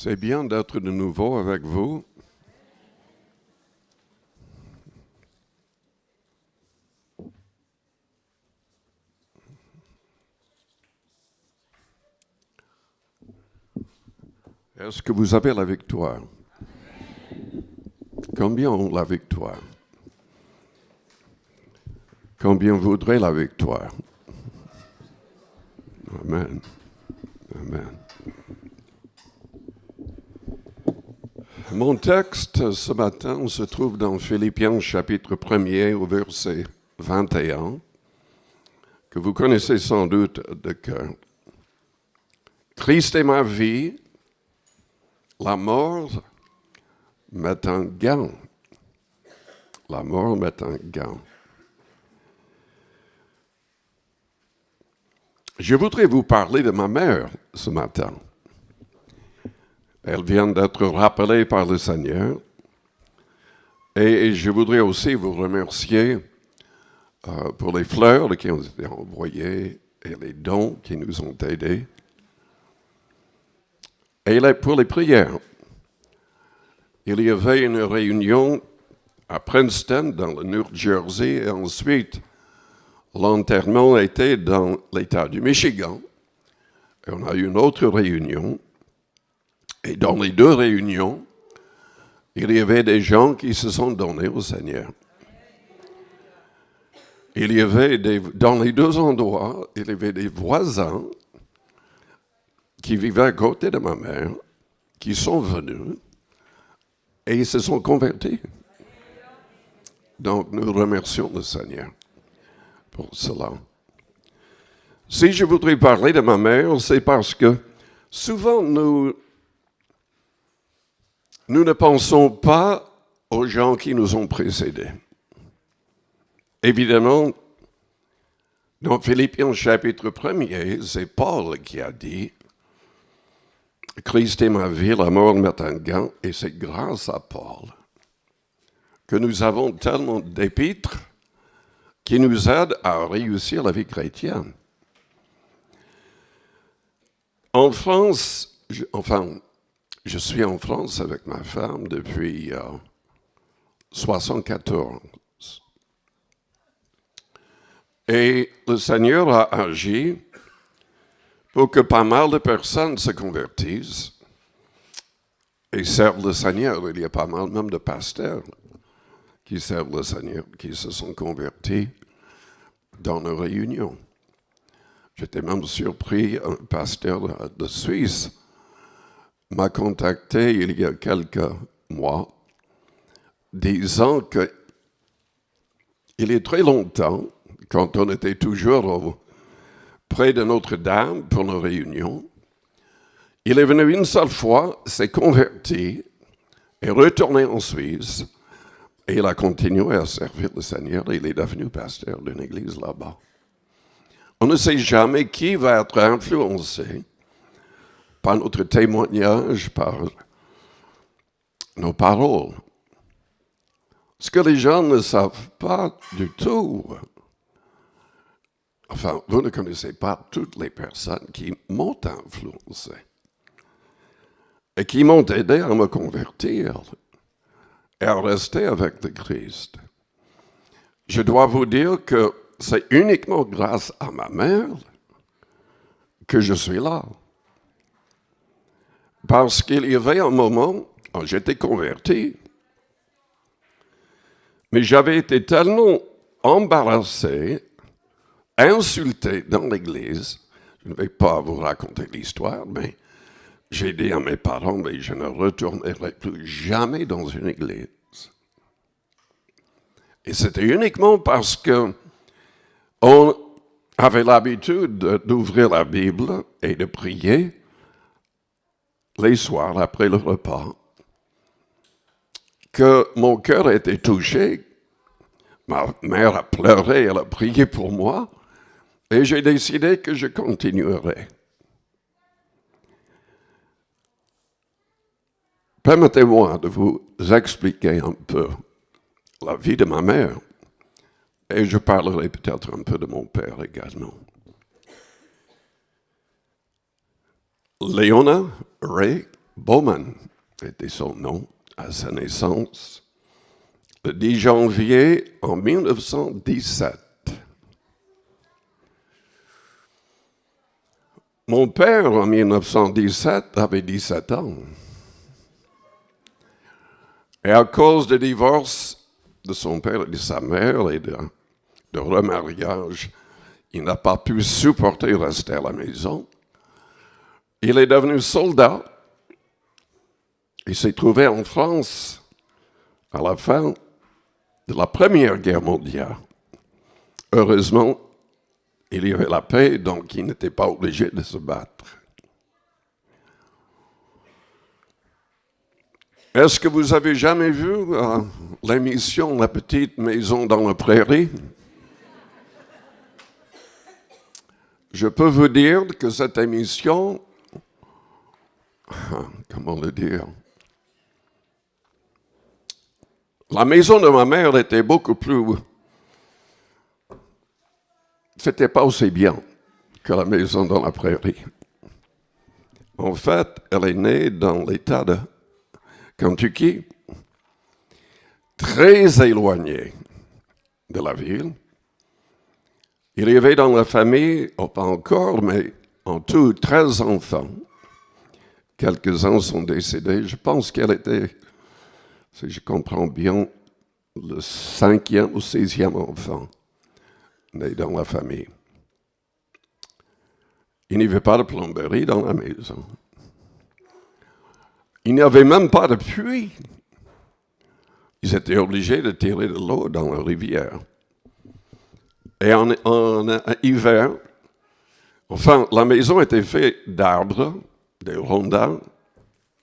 C'est bien d'être de nouveau avec vous. Est-ce que vous avez la victoire? Combien ont la victoire? Combien voudraient la victoire? Amen. Amen. Mon texte ce matin se trouve dans Philippiens chapitre 1er au verset 21, que vous connaissez sans doute de cœur. Christ est ma vie, la mort m'est un gain. La mort m'est un gain. Je voudrais vous parler de ma mère ce matin. Elle vient d'être rappelée par le Seigneur. Et je voudrais aussi vous remercier pour les fleurs qui ont été envoyées et les dons qui nous ont aidés. Et pour les prières. Il y avait une réunion à Princeton, dans le New Jersey, et ensuite, l'enterrement était dans l'État du Michigan. Et on a eu une autre réunion. Et dans les deux réunions, il y avait des gens qui se sont donnés au Seigneur. Il y avait dans les deux endroits, il y avait des voisins qui vivaient à côté de ma mère, qui sont venus et ils se sont convertis. Donc nous remercions le Seigneur pour cela. Si je voudrais parler de ma mère, c'est parce que souvent nous ne pensons pas aux gens qui nous ont précédés. Évidemment, dans Philippiens chapitre 1er, c'est Paul qui a dit « Christ est ma vie, la mort m'est un gain » et c'est grâce à Paul que nous avons tellement d'épîtres qui nous aident à réussir la vie chrétienne. En France, je suis en France avec ma femme depuis 1974. Et le Seigneur a agi pour que pas mal de personnes se convertissent et servent le Seigneur. Il y a pas mal même de pasteurs qui servent le Seigneur, qui se sont convertis dans nos réunions. J'étais même surpris, un pasteur de Suisse m'a contacté il y a quelques mois, disant que il y a très longtemps, quand on était toujours près de Notre-Dame pour nos réunions, il est venu une seule fois, s'est converti, est retourné en Suisse, et il a continué à servir le Seigneur, et il est devenu pasteur d'une église là-bas. On ne sait jamais qui va être influencé par notre témoignage, par nos paroles. Ce que les gens ne savent pas du tout, enfin, vous ne connaissez pas toutes les personnes qui m'ont influencé et qui m'ont aidé à me convertir et à rester avec le Christ. Je dois vous dire que c'est uniquement grâce à ma mère que je suis là. Parce qu'il y avait un moment où j'étais converti, mais j'avais été tellement embarrassé, insulté dans l'église. Je ne vais pas vous raconter l'histoire, mais j'ai dit à mes parents, mais je ne retournerai plus jamais dans une église. Et c'était uniquement parce que on avait l'habitude d'ouvrir la Bible et de prier les soirs après le repas, que mon cœur était touché. Ma mère a pleuré, elle a prié pour moi, et j'ai décidé que je continuerai. Permettez-moi de vous expliquer un peu la vie de ma mère, et je parlerai peut-être un peu de mon père également. Léona Ray Bowman était son nom à sa naissance, le 10 janvier en 1917. Mon père, en 1917, avait 17 ans. Et à cause du divorce de son père et de sa mère et de remariage, il n'a pas pu supporter rester à la maison. Il est devenu soldat. Il s'est trouvé en France à la fin de la Première Guerre mondiale. Heureusement, il y avait la paix, donc il n'était pas obligé de se battre. Est-ce que vous avez jamais vu l'émission La petite maison dans la prairie? Je peux vous dire que cette émission, comment le dire? La maison de ma mère était beaucoup plus... C'était pas aussi bien que la maison dans la prairie. En fait, elle est née dans l'État de Kentucky, très éloigné de la ville. Il y avait dans la famille, pas encore, mais en tout 13 enfants. Quelques-uns sont décédés. Je pense qu'elle était, si je comprends bien, le 5e ou 6e enfant né dans la famille. Il n'y avait pas de plomberie dans la maison. Il n'y avait même pas de puits. Ils étaient obligés de tirer de l'eau dans la rivière. Et en hiver, enfin, la maison était faite d'arbres, des rondins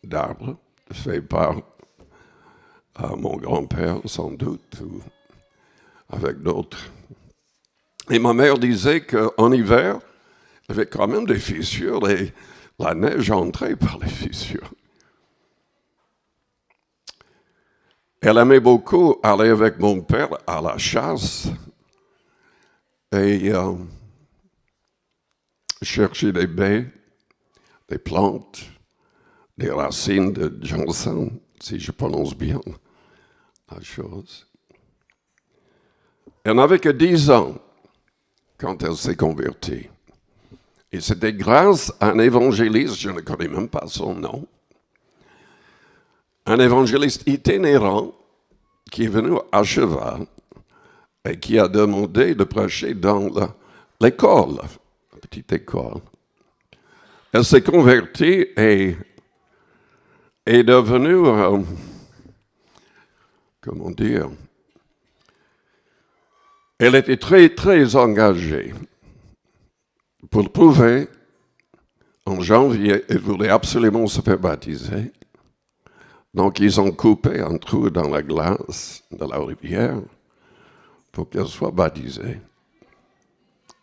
d'arbres, faits par mon grand-père, sans doute, ou avec d'autres. Et ma mère disait qu'en hiver, il y avait quand même des fissures et la neige entrait par les fissures. Elle aimait beaucoup aller avec mon père à la chasse et chercher des baies, des plantes, des racines de ginseng, si je prononce bien la chose. Elle n'avait que 10 ans quand elle s'est convertie. Et c'était grâce à un évangéliste, je ne connais même pas son nom, un évangéliste itinérant qui est venu à cheval et qui a demandé de prêcher dans l'école, la petite école. Elle s'est convertie et est devenue, comment dire, elle était très, très engagée. Pour le prouver, en janvier, elle voulait absolument se faire baptiser. Donc, ils ont coupé un trou dans la glace de la rivière pour qu'elle soit baptisée.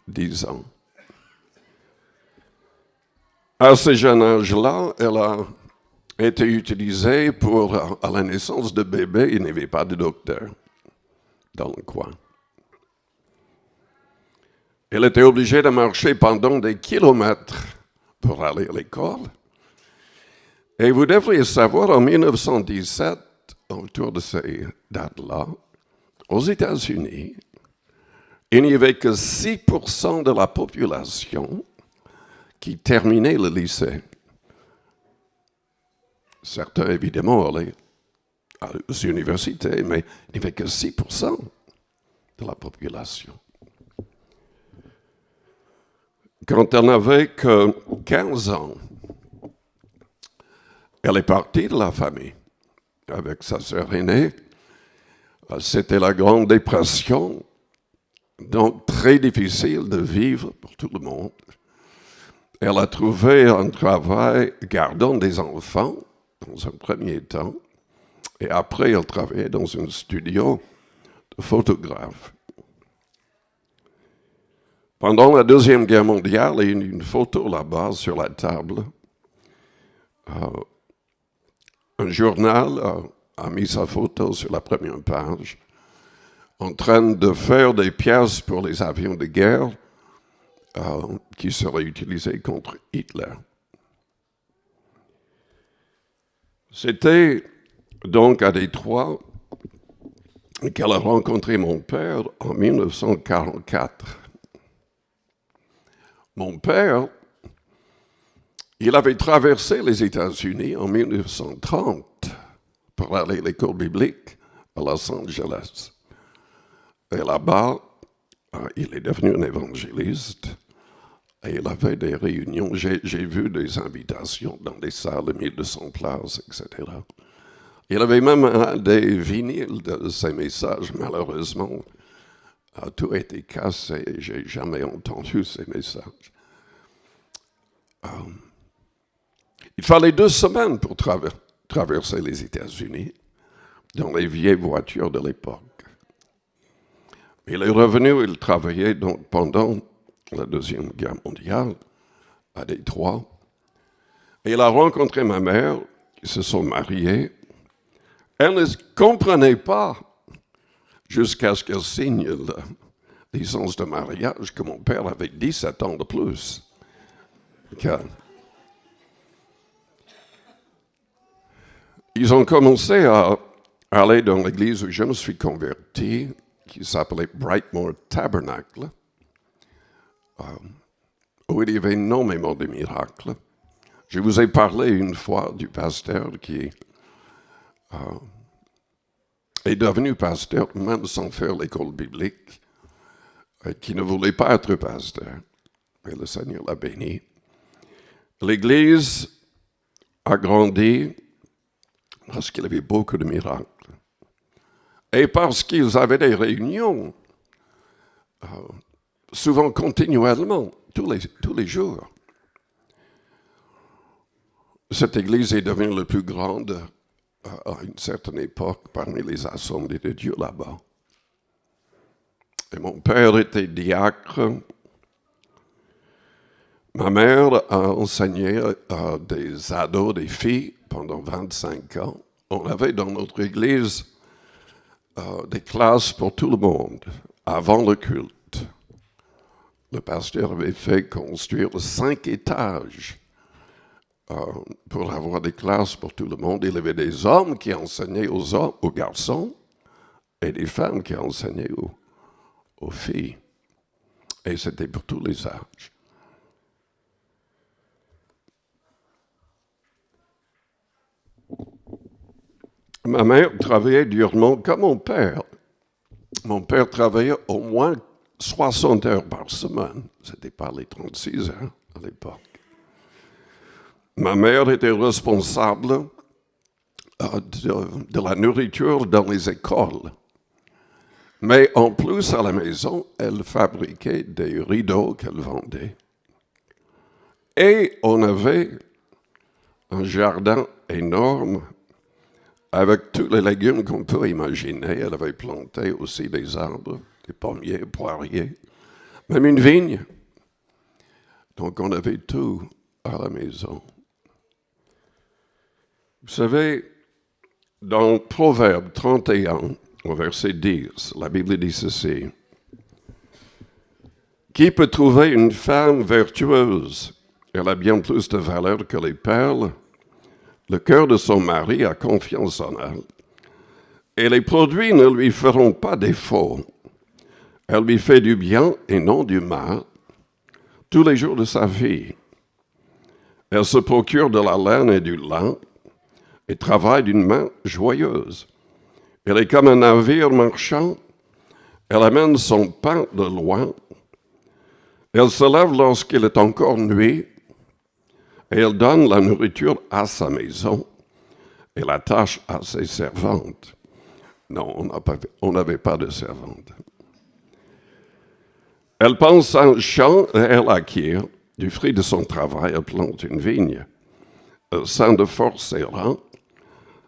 10 ans. À ce jeune âge-là, elle a été utilisée pour, à la naissance de bébé, il n'y avait pas de docteur dans le coin. Elle était obligée de marcher pendant des kilomètres pour aller à l'école. Et vous devriez savoir, en 1917, autour de ces dates-là, aux États-Unis, il n'y avait que 6% de la population qui terminait le lycée. Certains, évidemment, allaient aux universités, mais il n'y avait que 6% de la population. Quand elle n'avait que 15 ans, elle est partie de la famille avec sa sœur aînée. C'était la Grande Dépression, donc très difficile de vivre pour tout le monde. Elle a trouvé un travail gardant des enfants dans un premier temps, et après elle travaillait dans un studio de photographe. Pendant la Deuxième Guerre mondiale, il y a une photo là-bas sur la table. Un journal a mis sa photo sur la première page, en train de faire des pièces pour les avions de guerre qui seraient utilisés contre Hitler. C'était donc à Détroit qu'elle a rencontré mon père en 1944. Mon père, il avait traversé les États-Unis en 1930 pour aller à l'école biblique à Los Angeles. Et là-bas, il est devenu un évangéliste. Et il avait des réunions. J'ai vu des invitations dans des salles de 1200 places, etc. Il avait même des vinyles de ces messages. Malheureusement, tout a été cassé et je n'ai jamais entendu ces messages. Il fallait 2 semaines pour traverser les États-Unis dans les vieilles voitures de l'époque. Il est revenu, il travaillait donc pendant la Deuxième Guerre mondiale à Détroit. Et il a rencontré ma mère, ils se sont mariés. Elle ne comprenait pas, jusqu'à ce qu'elle signe la licence de mariage, que mon père avait 17 ans de plus. Ils ont commencé à aller dans l'église où je me suis converti, qui s'appelait Brightmoor Tabernacle, où il y avait énormément de miracles. Je vous ai parlé une fois du pasteur qui est devenu pasteur même sans faire l'école biblique, qui ne voulait pas être pasteur. Et le Seigneur l'a béni. L'Église a grandi parce qu'il y avait beaucoup de miracles. Et parce qu'ils avaient des réunions, souvent continuellement, tous les jours. Cette Église est devenue la plus grande à une certaine époque parmi les assemblées de Dieu là-bas. Et mon père était diacre. Ma mère a enseigné à des ados, des filles, pendant 25 ans. On avait dans notre église des classes pour tout le monde, avant le culte. Le pasteur avait fait construire 5 étages pour avoir des classes pour tout le monde. Il y avait des hommes qui enseignaient aux garçons et des femmes qui enseignaient aux filles. Et c'était pour tous les âges. Ma mère travaillait durement comme mon père. Mon père travaillait au moins 60 heures par semaine. Ce n'était pas les 36 heures à l'époque. Ma mère était responsable de la nourriture dans les écoles. Mais en plus, à la maison, elle fabriquait des rideaux qu'elle vendait. Et on avait un jardin énorme avec tous les légumes qu'on peut imaginer. Elle avait planté aussi des arbres, des pommiers, poiriers, même une vigne. Donc on avait tout à la maison. Vous savez, dans Proverbe 31, au verset 10, la Bible dit ceci. Qui peut trouver une femme vertueuse? Elle a bien plus de valeur que les perles. Le cœur de son mari a confiance en elle. Et les produits ne lui feront pas défaut. Elle lui fait du bien et non du mal tous les jours de sa vie. Elle se procure de la laine et du lin et travaille d'une main joyeuse. Elle est comme un navire marchand. Elle amène son pain de loin. Elle se lève lorsqu'il est encore nuit. Et elle donne la nourriture à sa maison et la tâche à ses servantes. Non, on n'avait pas de servantes. Elle pense à un champ et elle acquiert du fruit de son travail. Elle plante une vigne. Elle sent de force ses reins.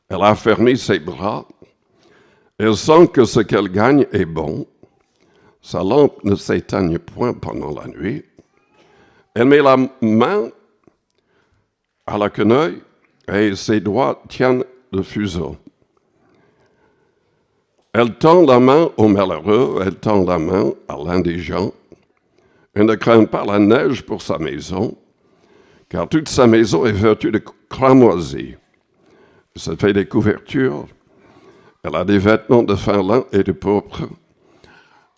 Elle a fermé ses bras. Elle sent que ce qu'elle gagne est bon. Sa lampe ne s'éteigne point pendant la nuit. Elle met la main à la quenouille et ses doigts tiennent le fuseau. Elle tend la main au malheureux, elle tend la main à l'indigent. Elle ne craint pas la neige pour sa maison, car toute sa maison est vêtue de cramoisie. se fait des couvertures. Elle a des vêtements de fin lin et de pourpre.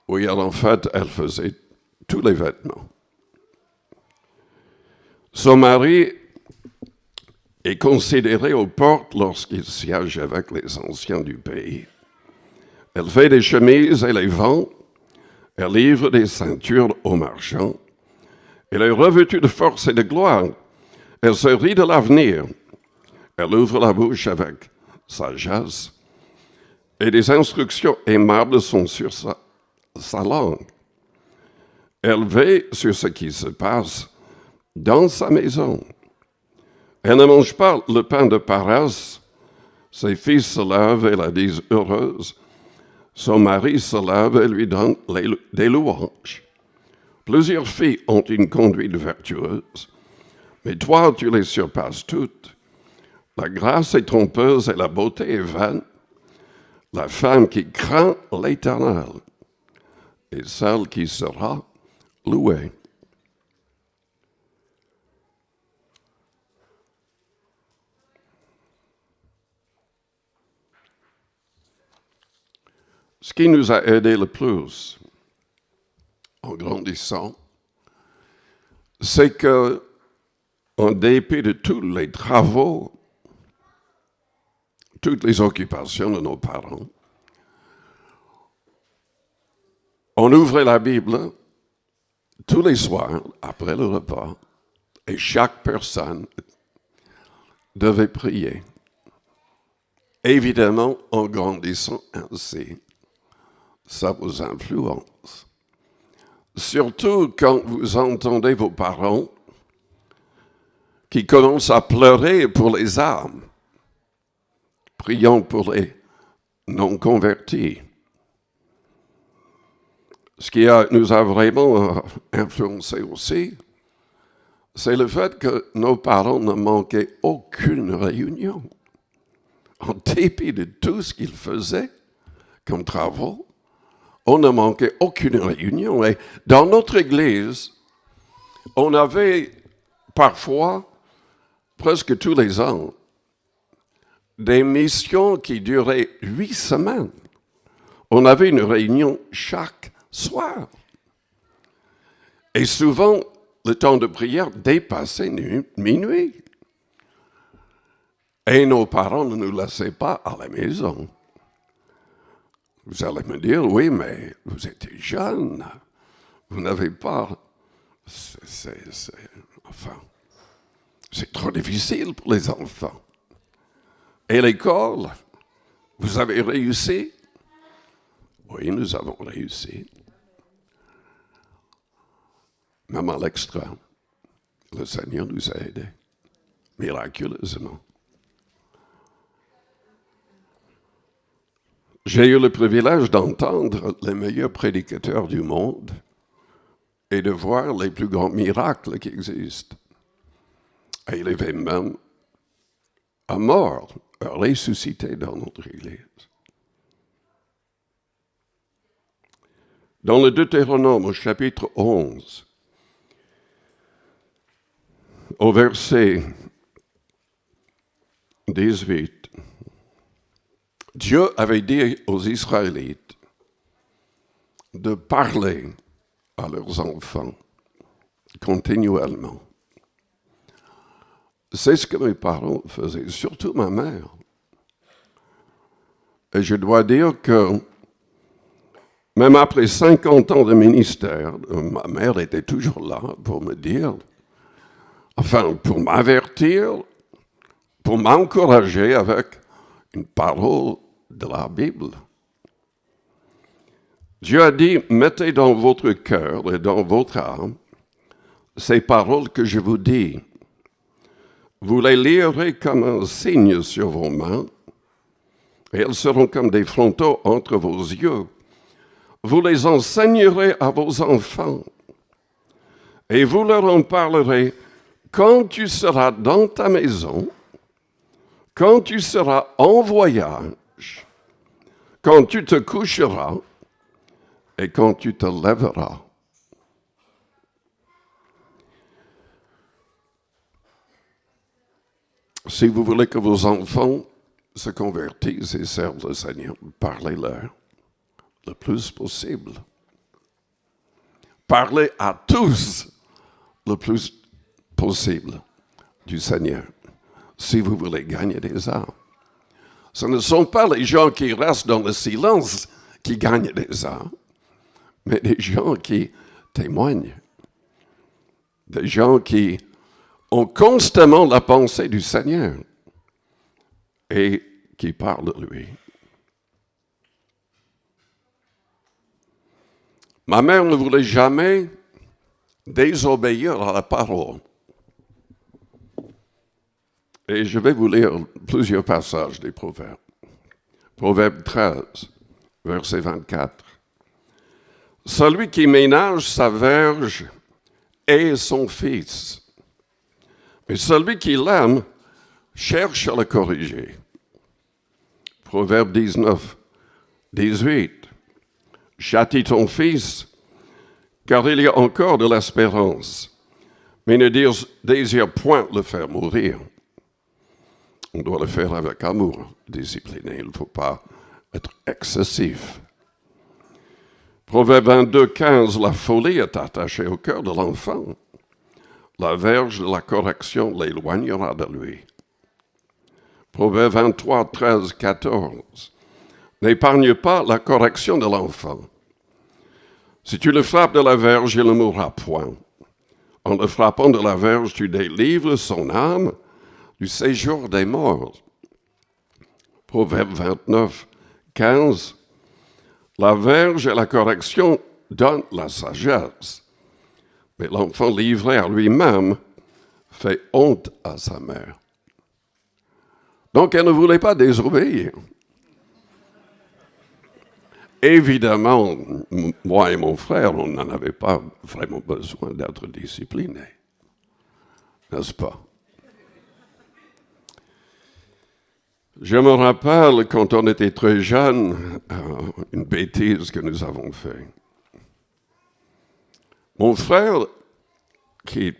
Oui, en fait, elle faisait tous les vêtements. Son mari est considéré aux portes lorsqu'il siège avec les anciens du pays. Elle fait des chemises et les vend. Elle livre des ceintures aux marchands. Elle est revêtue de force et de gloire. Elle se rit de l'avenir. Elle ouvre la bouche avec sagesse. Et des instructions aimables sont sur sa langue. Elle veille sur ce qui se passe dans sa maison. Elle ne mange pas le pain de paresse. Ses fils se lèvent et la disent heureuse. Son mari se lève et lui donne des louanges. Plusieurs filles ont une conduite vertueuse, mais toi, tu les surpasses toutes. La grâce est trompeuse et la beauté est vaine. La femme qui craint l'Éternel est celle qui sera louée. Ce qui nous a aidé le plus en grandissant, c'est que, en dépit de tous les travaux, toutes les occupations de nos parents, on ouvrait la Bible tous les soirs après le repas et chaque personne devait prier. Évidemment, en grandissant ainsi, ça vous influence. Surtout quand vous entendez vos parents qui commencent à pleurer pour les âmes, priant pour les non-convertis. Ce qui nous a vraiment influencé aussi, c'est le fait que nos parents ne manquaient aucune réunion. En dépit de tout ce qu'ils faisaient comme travaux, on ne manquait aucune réunion. Et dans notre église, on avait parfois, presque tous les ans, des missions qui duraient 8 semaines. On avait une réunion chaque soir. Et souvent, le temps de prière dépassait minuit. Et nos parents ne nous laissaient pas à la maison. Vous allez me dire, oui, mais vous étiez jeune. Vous n'avez pas... Enfin, c'est trop difficile pour les enfants. Et l'école, vous avez réussi? Oui, nous avons réussi. Même à l'extrême, le Seigneur nous a aidés, miraculeusement. J'ai eu le privilège d'entendre les meilleurs prédicateurs du monde et de voir les plus grands miracles qui existent. Et il avait même un mort ressuscité dans notre Église. Dans le Deutéronome, au chapitre 11, au verset 18, Dieu avait dit aux Israélites de parler à leurs enfants continuellement. C'est ce que mes parents faisaient, surtout ma mère. Et je dois dire que même après 50 ans de ministère, ma mère était toujours là pour me dire, enfin, pour m'avertir, pour m'encourager avec une parole de la Bible. Dieu a dit, mettez dans votre cœur et dans votre âme ces paroles que je vous dis. Vous les lirez comme un signe sur vos mains, et elles seront comme des frontaux entre vos yeux. Vous les enseignerez à vos enfants, et vous leur en parlerez quand tu seras dans ta maison, quand tu seras en voyage, quand tu te coucheras et quand tu te lèveras. Si vous voulez que vos enfants se convertissent et servent le Seigneur, parlez-leur le plus possible. Parlez à tous le plus possible du Seigneur, si vous voulez gagner des âmes. Ce ne sont pas les gens qui restent dans le silence qui gagnent des âmes, mais des gens qui témoignent, des gens qui ont constamment la pensée du Seigneur et qui parlent de lui. Ma mère ne voulait jamais désobéir à la parole. Et je vais vous lire plusieurs passages des Proverbes. Proverbe 13, verset 24. Celui qui ménage sa verge est son fils, mais celui qui l'aime cherche à le corriger. Proverbe 19, 18. Châtie ton fils, car il y a encore de l'espérance, mais ne désire point le faire mourir. On doit le faire avec amour, discipliné. Il ne faut pas être excessif. Proverbe 22, 15. La folie est attachée au cœur de l'enfant. La verge de la correction l'éloignera de lui. Proverbe 23, 13, 14. N'épargne pas la correction de l'enfant. Si tu le frappes de la verge, il ne mourra point. En le frappant de la verge, tu délivres son âme du séjour des morts. Proverbe 29, 15. La verge et la correction donnent la sagesse, mais l'enfant livré à lui-même fait honte à sa mère. Donc, elle ne voulait pas désobéir. Évidemment, moi et mon frère, on n'en avait pas vraiment besoin d'être disciplinés. N'est-ce pas? Je me rappelle, quand on était très jeune, une bêtise que nous avons faite. Mon frère, qui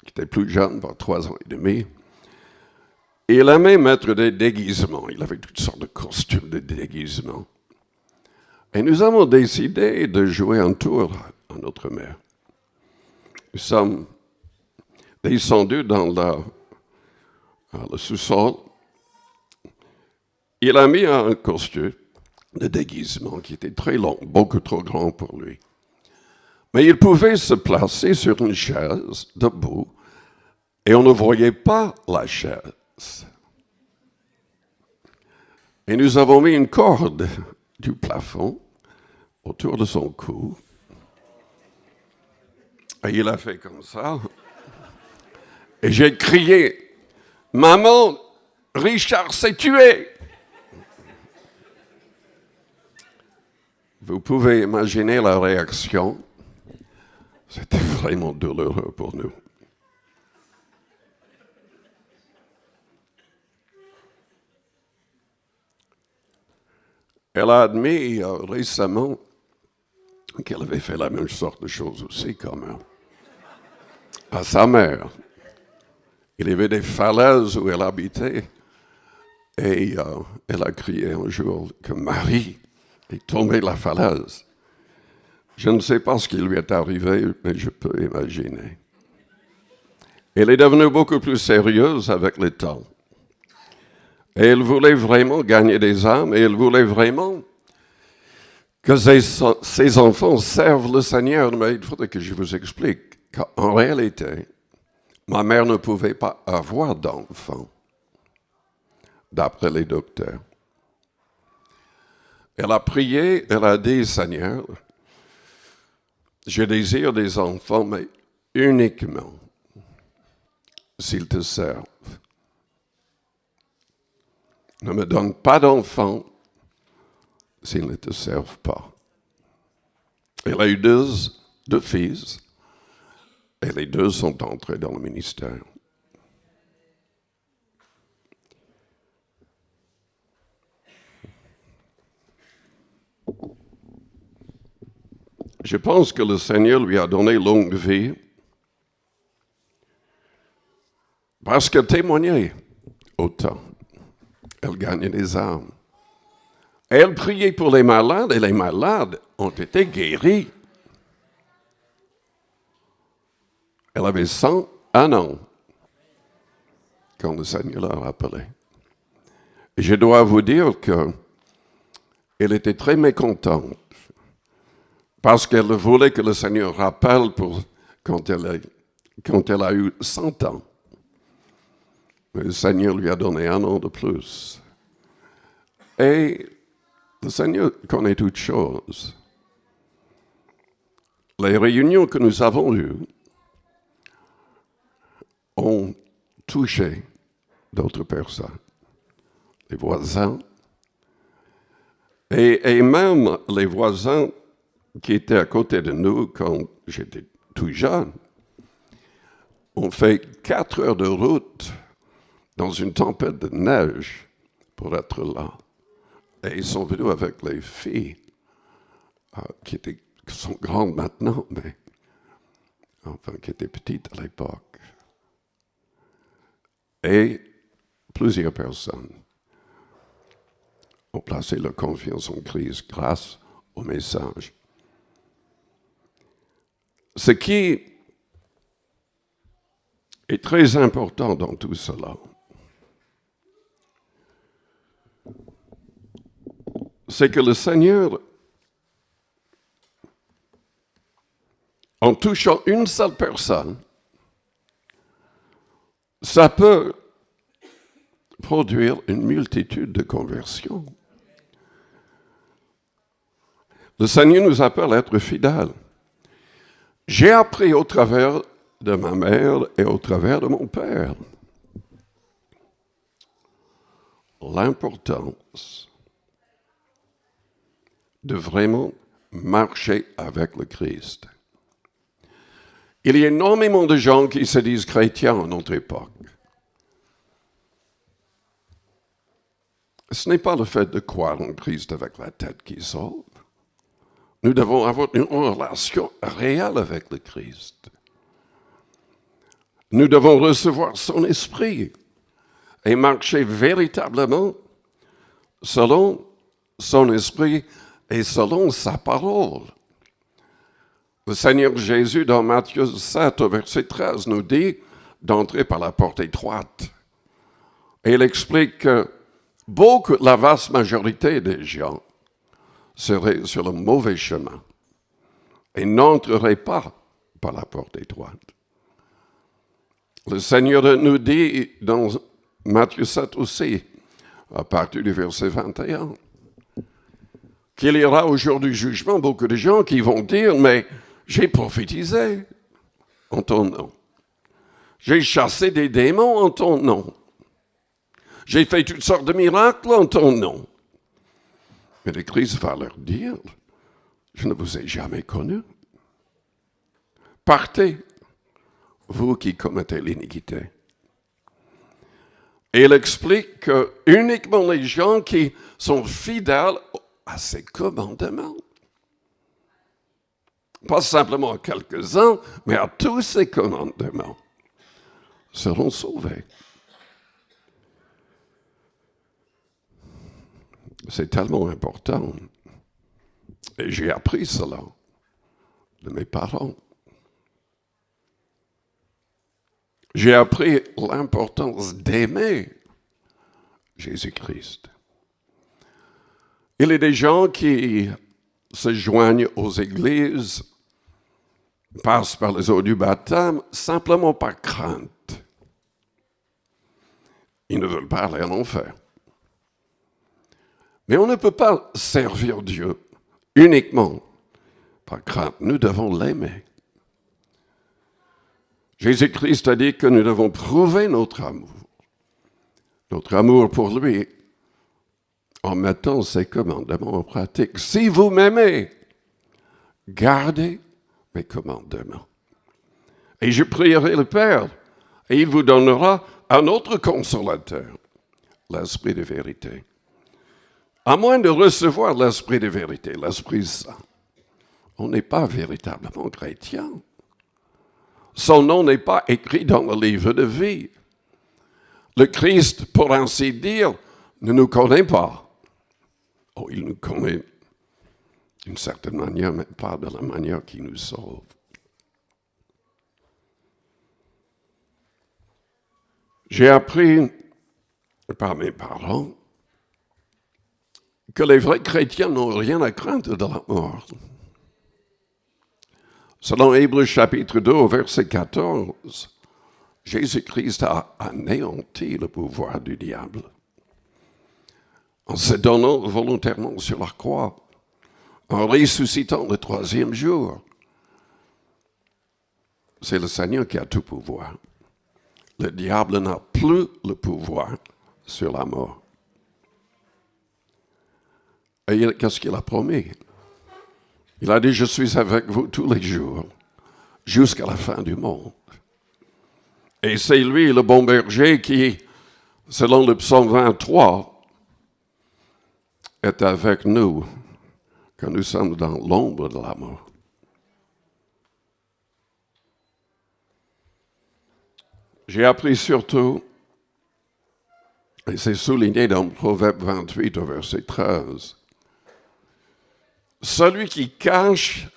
était plus jeune, par 3 ans et demi, il aimait mettre des déguisements. Il avait toutes sortes de costumes de déguisement. Et nous avons décidé de jouer un tour à notre mère. Nous sommes descendus dans le sous-sol. Il a mis un costume de déguisement qui était très long, beaucoup trop grand pour lui. Mais il pouvait se placer sur une chaise, debout, et on ne voyait pas la chaise. Et nous avons mis une corde du plafond autour de son cou. Et il a fait comme ça. Et j'ai crié, « Maman, Richard s'est tué !» Vous pouvez imaginer la réaction. C'était vraiment douloureux pour nous. Elle a admis récemment qu'elle avait fait la même sorte de choses aussi, comme à sa mère. Il y avait des falaises où elle habitait et elle a crié un jour que Marie est tombée de la falaise. Je ne sais pas ce qui lui est arrivé, mais je peux imaginer. Elle est devenue beaucoup plus sérieuse avec le temps. Et elle voulait vraiment gagner des âmes, et elle voulait vraiment que ses enfants servent le Seigneur. Mais il faudrait que je vous explique qu'en réalité, ma mère ne pouvait pas avoir d'enfants, d'après les docteurs. Elle a prié, elle a dit, Seigneur, je désire des enfants, mais uniquement s'ils te servent. Ne me donne pas d'enfants s'ils ne te servent pas. Elle a eu deux fils, et les deux sont entrés dans le ministère. Je pense que le Seigneur lui a donné longue vie parce qu'elle témoignait autant. elle gagnait des âmes. Elle priait pour les malades et les malades ont été guéris. Elle avait 101 ans quand le Seigneur l'a rappelée. Et je dois vous dire qu'elle était très mécontente parce qu'elle voulait que le Seigneur rappelle quand elle a eu 100 ans. Mais le Seigneur lui a donné 1 an de plus. Et le Seigneur connaît toutes choses. Les réunions que nous avons eues ont touché d'autres personnes, les voisins, et même les voisins qui étaient à côté de nous quand j'étais tout jeune. On fait 4 heures de route dans une tempête de neige pour être là. Et ils sont venus avec les filles qui sont grandes maintenant, mais enfin qui étaient petites à l'époque. Et plusieurs personnes ont placé leur confiance en Christ grâce au message. Ce qui est très important dans tout cela, c'est que le Seigneur, en touchant une seule personne, ça peut produire une multitude de conversions. Le Seigneur nous appelle à être fidèles. J'ai appris au travers de ma mère et au travers de mon père l'importance de vraiment marcher avec le Christ. Il y a énormément de gens qui se disent chrétiens à notre époque. Ce n'est pas le fait de croire en Christ avec la tête qui sauve. Nous devons avoir une relation réelle avec le Christ. Nous devons recevoir son esprit et marcher véritablement selon son esprit et selon sa parole. Le Seigneur Jésus, dans Matthieu 7, au verset 13, nous dit d'entrer par la porte étroite. Et il explique que la vaste majorité des gens seraient sur le mauvais chemin et n'entreraient pas par la porte étroite. Le Seigneur nous dit dans Matthieu 7 aussi, à partir du verset 21, qu'il y aura au jour du jugement beaucoup de gens qui vont dire « Mais j'ai prophétisé en ton nom. J'ai chassé des démons en ton nom. J'ai fait toutes sortes de miracles en ton nom. » Mais le Christ va leur dire « Je ne vous ai jamais connu. Partez, vous qui commettez l'iniquité. » Et il explique que uniquement les gens qui sont fidèles à ses commandements, pas simplement à quelques-uns, mais à tous ses commandements, seront sauvés. C'est tellement important. Et j'ai appris cela de mes parents. J'ai appris l'importance d'aimer Jésus-Christ. Il y a des gens qui se joignent aux églises, passent par les eaux du baptême, simplement par crainte. Ils ne veulent pas aller en enfer. Mais on ne peut pas servir Dieu uniquement par crainte. Nous devons l'aimer. Jésus-Christ a dit que nous devons prouver notre amour pour lui, en mettant ses commandements en pratique. Si vous m'aimez, gardez mes commandements. Et je prierai le Père, et il vous donnera un autre consolateur, l'Esprit de vérité. À moins de recevoir l'Esprit de vérité, l'Esprit Saint, on n'est pas véritablement chrétien. Son nom n'est pas écrit dans le livre de vie. Le Christ, pour ainsi dire, ne nous connaît pas. Oh, il nous connaît d'une certaine manière, mais pas de la manière qui nous sauve. J'ai appris par mes parents que les vrais chrétiens n'ont rien à craindre de la mort. Selon Hébreux chapitre 2, au verset 14, Jésus-Christ a anéanti le pouvoir du diable en se donnant volontairement sur la croix, en ressuscitant le troisième jour. C'est le Seigneur qui a tout pouvoir. Le diable n'a plus le pouvoir sur la mort. Et qu'est-ce qu'il a promis? Il a dit, je suis avec vous tous les jours, jusqu'à la fin du monde. Et c'est lui, le bon berger, qui, selon le psaume 23, est avec nous quand nous sommes dans l'ombre de la mort. J'ai appris surtout, et c'est souligné dans Proverbe 28 au verset 13, celui qui cache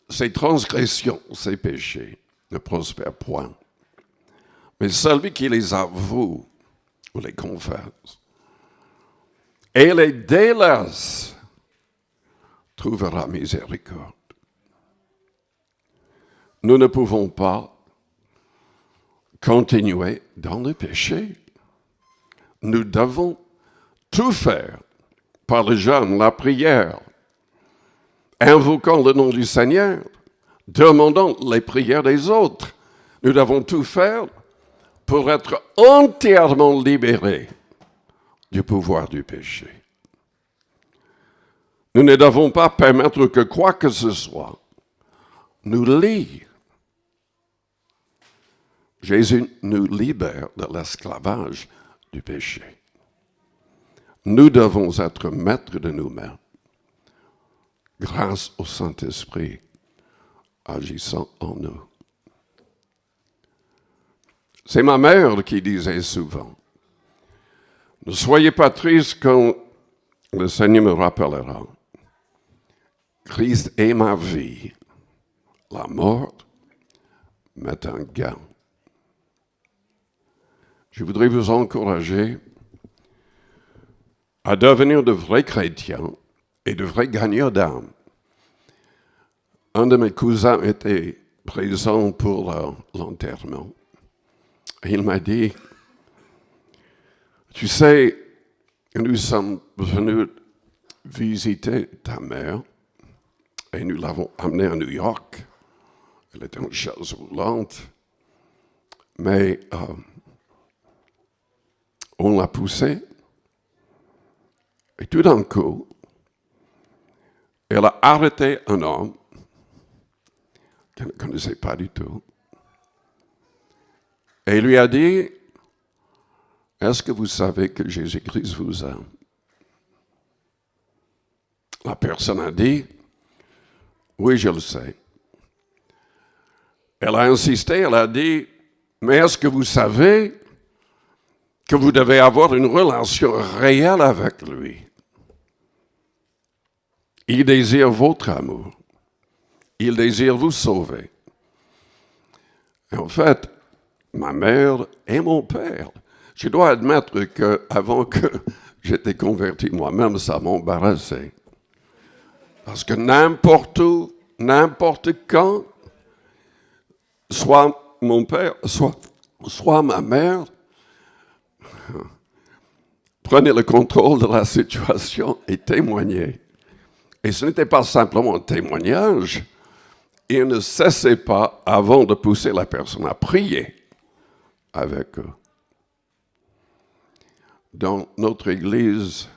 ses transgressions, ses péchés, ne prospère point. Mais celui qui les avoue ou les confesse et les délaisse trouvera miséricorde. Nous ne pouvons pas continuer dans le péché. Nous devons tout faire par le jeûne, la prière, invoquant le nom du Seigneur, demandant les prières des autres. Nous devons tout faire pour être entièrement libérés du pouvoir du péché. Nous ne devons pas permettre que quoi que ce soit nous lie. Jésus nous libère de l'esclavage du péché. Nous devons être maîtres de nous-mêmes grâce au Saint-Esprit agissant en nous. C'est ma mère qui disait souvent, « Ne soyez pas tristes quand le Seigneur me rappellera. Christ est ma vie. La mort m'est un gain. » Je voudrais vous encourager à devenir de vrais chrétiens et de vrais gagnants d'âme. Un de mes cousins était présent pour l'enterrement. Il m'a dit, tu sais, nous sommes venus visiter ta mère et nous l'avons amenée à New York. Elle était en chaise roulante, mais on l'a poussée et tout d'un coup, elle a arrêté un homme qu'elle ne connaissait pas du tout. Et il lui a dit, est-ce que vous savez que Jésus-Christ vous aime? La personne a dit, oui, je le sais. Elle a insisté, elle a dit, mais est-ce que vous savez que vous devez avoir une relation réelle avec lui? Il désire votre amour. Il désire vous sauver. Et en fait, ma mère et mon père, je dois admettre qu'avant que j'étais converti moi-même, ça m'embarrassait. Parce que n'importe où, n'importe quand, soit mon père, soit ma mère, prenaient le contrôle de la situation et témoignaient. Et ce n'était pas simplement un témoignage, ils ne cessaient pas avant de pousser la personne à prier avec eux. Dans notre église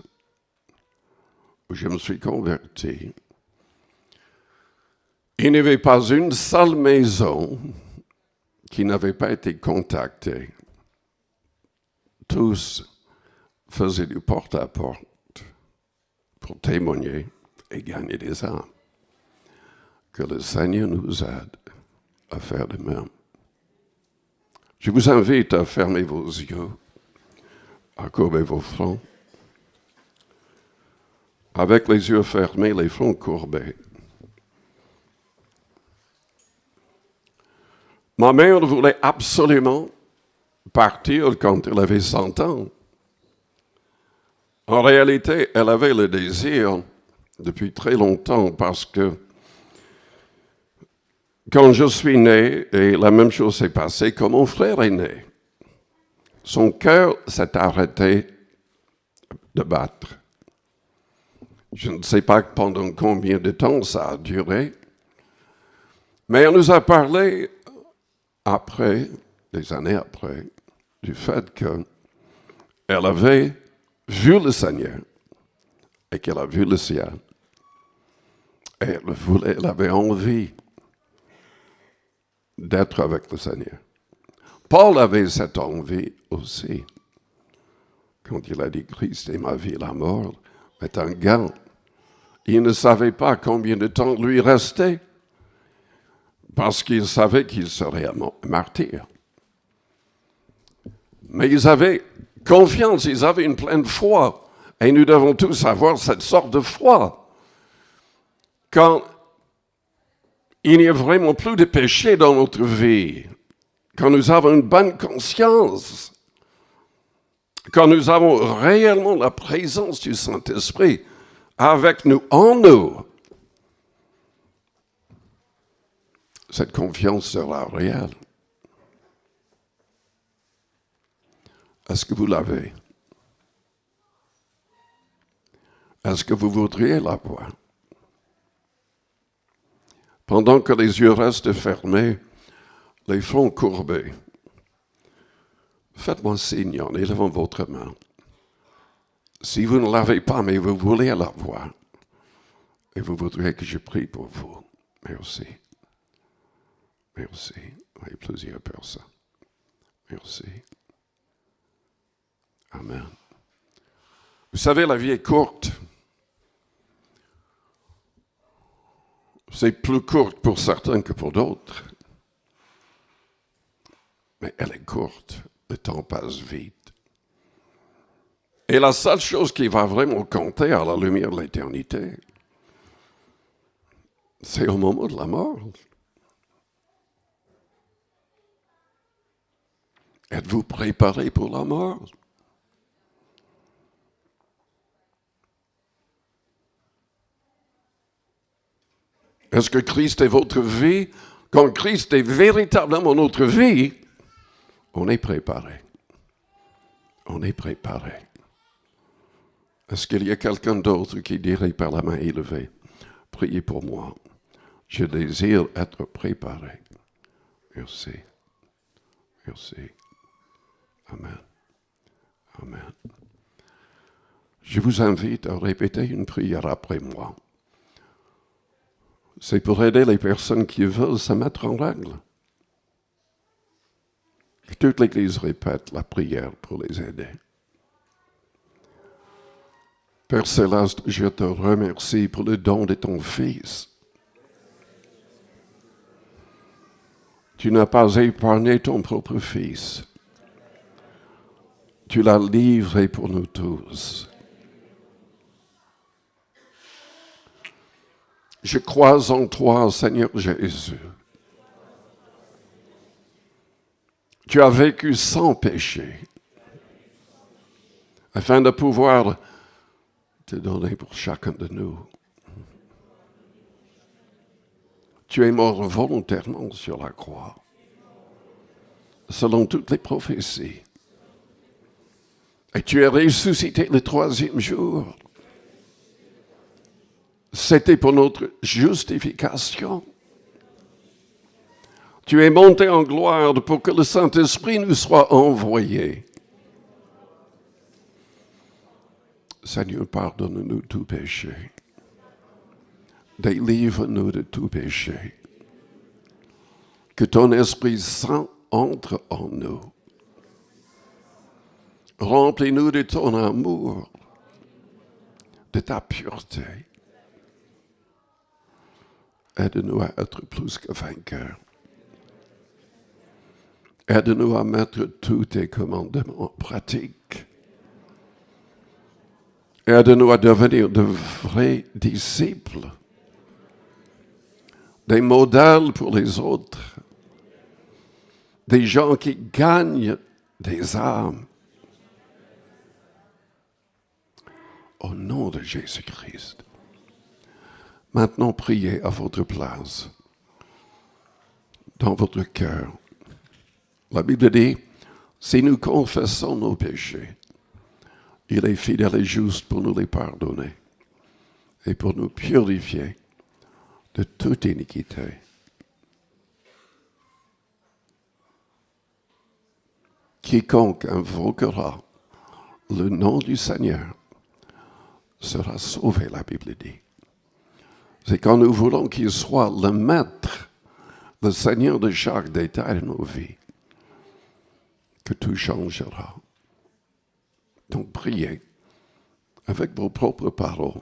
où je me suis converti, il n'y avait pas une seule maison qui n'avait pas été contactée. Tous faisaient du porte-à-porte pour témoigner et gagner des âmes. Que le Seigneur nous aide à faire de même. Je vous invite à fermer vos yeux, à courber vos fronts. avec les yeux fermés, les fronts courbés. Ma mère voulait absolument partir quand elle avait 100 ans. En réalité, elle avait le désir depuis très longtemps parce que quand je suis né, et la même chose s'est passée quand mon frère est né, son cœur s'est arrêté de battre. Je ne sais pas pendant combien de temps ça a duré, mais elle nous a parlé après, des années après, du fait qu'elle avait vu le Seigneur et qu'elle a vu le ciel. Et elle avait envie d'être avec le Seigneur. Paul avait cette envie aussi. Quand il a dit « Christ est ma vie, la mort est un gain », il ne savait pas combien de temps lui restait parce qu'il savait qu'il serait un martyr. Mais ils avaient confiance, ils avaient une pleine foi. Et nous devons tous avoir cette sorte de foi. Quand il n'y a vraiment plus de péché dans notre vie, quand nous avons une bonne conscience, quand nous avons réellement la présence du Saint-Esprit avec nous, en nous, cette confiance sera réelle. Est-ce que vous l'avez? Est-ce que vous voudriez l'avoir? Pendant que les yeux restent fermés, les fronts courbés, faites-moi signe en élevant votre main. Si vous ne l'avez pas, mais vous voulez l'avoir, et vous voudriez que je prie pour vous. Merci. Merci. Oui, plusieurs personnes. Merci. Amen. Vous savez, la vie est courte. C'est plus courte pour certains que pour d'autres. Mais elle est courte. Le temps passe vite. Et la seule chose qui va vraiment compter à la lumière de l'éternité, c'est au moment de la mort. Êtes-vous préparé pour la mort? Est-ce que Christ est votre vie? Quand Christ est véritablement notre vie, on est préparé. On est préparé. Est-ce qu'il y a quelqu'un d'autre qui dirait par la main élevée, priez pour moi, je désire être préparé. Merci. Merci. Amen. Amen. Je vous invite à répéter une prière après moi. C'est pour aider les personnes qui veulent se mettre en règle. Et toute l'Église répète la prière pour les aider. Père Céleste, je te remercie pour le don de ton Fils. Tu n'as pas épargné ton propre Fils. Tu l'as livré pour nous tous. Je crois en toi, Seigneur Jésus. Tu as vécu sans péché, afin de pouvoir te donner pour chacun de nous. Tu es mort volontairement sur la croix, selon toutes les prophéties. Et tu es ressuscité le 3e jour. C'était pour notre justification. Tu es monté en gloire pour que le Saint-Esprit nous soit envoyé. Seigneur, pardonne-nous tout péché. Délivre-nous de tout péché. Que ton Esprit Saint entre en nous. Remplis-nous de ton amour, de ta pureté. Aide-nous à être plus que vainqueurs. Aide-nous à mettre tous tes commandements en pratique. Aide-nous à devenir de vrais disciples, des modèles pour les autres, des gens qui gagnent des âmes. Au nom de Jésus-Christ. Maintenant, priez à votre place, dans votre cœur. La Bible dit, si nous confessons nos péchés, il est fidèle et juste pour nous les pardonner et pour nous purifier de toute iniquité. Quiconque invoquera le nom du Seigneur sera sauvé, la Bible dit. C'est quand nous voulons qu'il soit le maître, le Seigneur de chaque détail de nos vies, que tout changera. Donc priez avec vos propres paroles.